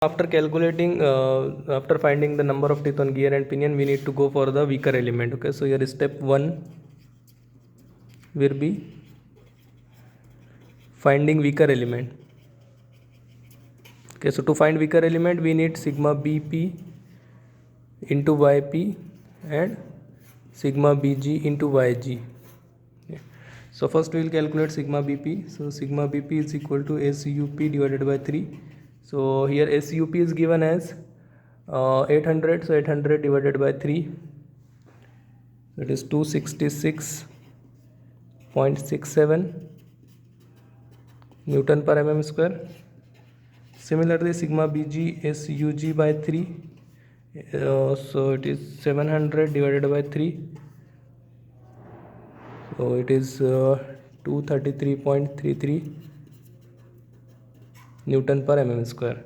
After calculating, after finding the number of teeth on gear and pinion, we need to go for the weaker element. Okay, so here step 1 will be finding weaker element. Okay, so to find weaker element, we need sigma BP into YP and sigma BG into YG. Okay. So first we will calculate sigma BP. So sigma BP is equal to SUP divided by 3. So here SUP is given as 800, so 800 divided by 3, that is 266.67 Newton per mm square. Similarly, sigma BG SUG by 3, so it is 700 divided by 3, so it is 233.33 Newton per mm square.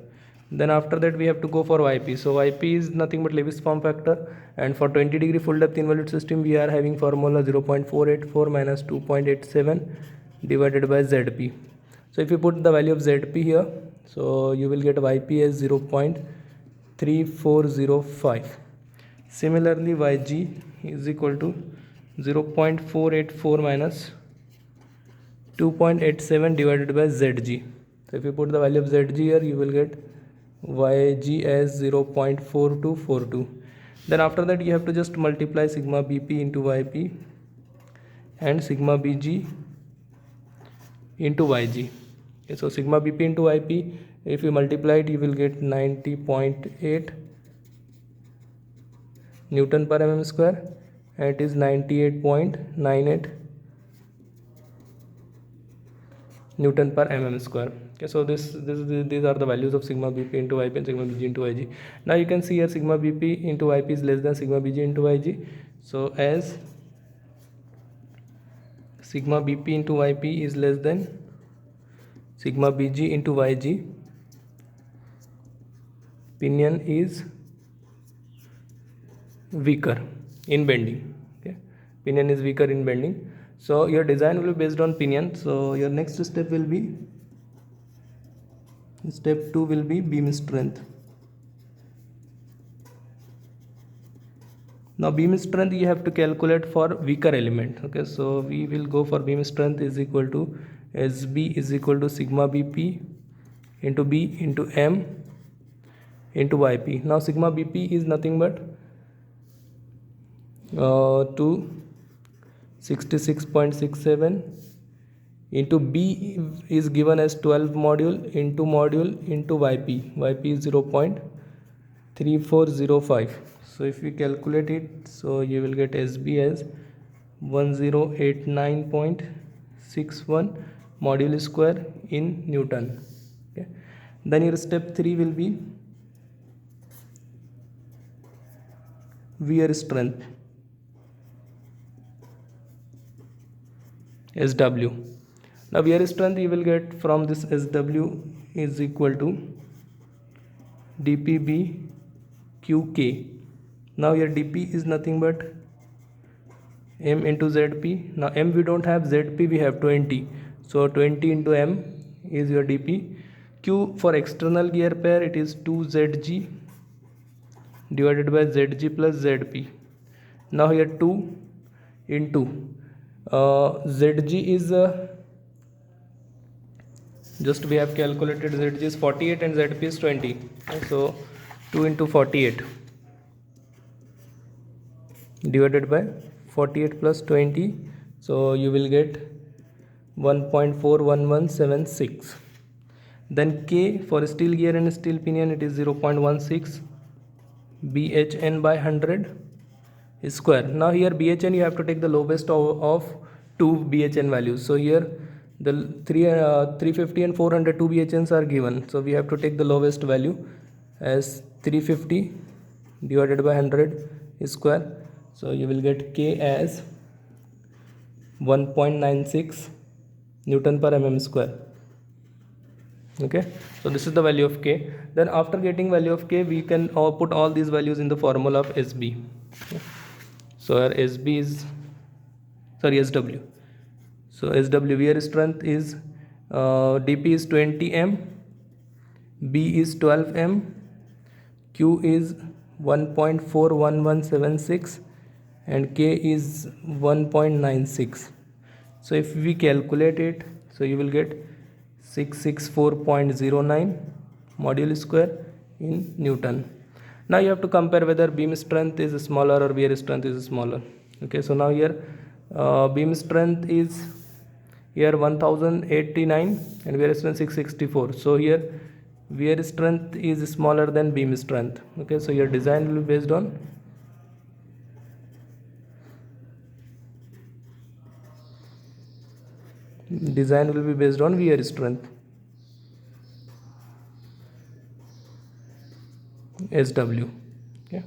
Then after that we have to go for YP. So YP is nothing but Lewis form factor, and for 20 degree full depth involute system we are having formula 0.484 minus 2.87 divided by ZP. So if you put the value of ZP here, so you will get YP as 0.3405. Similarly, YG is equal to 0.484 minus 2.87 divided by ZG. So if you put the value of ZG here, you will get YG as 0.4242. Then after that you have to just multiply sigma BP into YP and sigma BG into YG. Okay, so sigma BP into YP, if you multiply it, you will get 90.8 Newton per mm square, and it is 98.98 Newton per mm square. Okay, so these are the values of sigma BP into YP and sigma BG into YG. Now you can see here sigma BP into YP is less than sigma BG into YG. So as sigma BP into YP is less than sigma BG into YG, pinion is weaker in bending. Okay, pinion is weaker in bending. So your design will be based on pinion. So your next step will be, step 2 will be beam strength. Now beam strength you have to calculate for weaker element. Okay, so we will go for beam strength is equal to SB is equal to sigma BP into B into M into YP. Now sigma BP is nothing but 266.67 into B is given as 12 module into YP. YP is 0.3405. So if we calculate it, so you will get SB as 1089.61 module square in Newton. Okay. Then your step 3 will be wear strength, SW. Now wear strength you will get from this SW is equal to dPb QK. Now here dP is nothing but M into ZP. Now M we don't have, ZP we have 20, so 20 into M is your dP. Q for external gear pair, it is 2ZG divided by ZG plus ZP. Now here 2 into ZG is just we have calculated ZG is 48 and ZP is 20. So 2 into 48 divided by 48 plus 20, so you will get 1.41176. Then K for steel gear and steel pinion, it is 0.16 BHN by 100 square. Now here BHN you have to take the lowest of two BHN values. So here the 350 and 400 two BHNs are given, so we have to take the lowest value as 350 divided by 100 square. So you will get K as 1.96 Newton per mm square. Okay, so this is the value of K. Then after getting value of K, we can put all these values in the formula of SB. Okay. So our SB is, sorry, SW. So SW wear strength is DP is 20 M, B is 12 m, Q is 1.41176 and K is 1.96. So if we calculate it, so you will get 664.09 module square in Newton. Now you have to compare whether beam strength is smaller or wear strength is smaller. Okay, so now here beam strength is here 1089 and wear strength 664. So here wear strength is smaller than beam strength. Okay, so your design will be based on wear strength SW. Okay.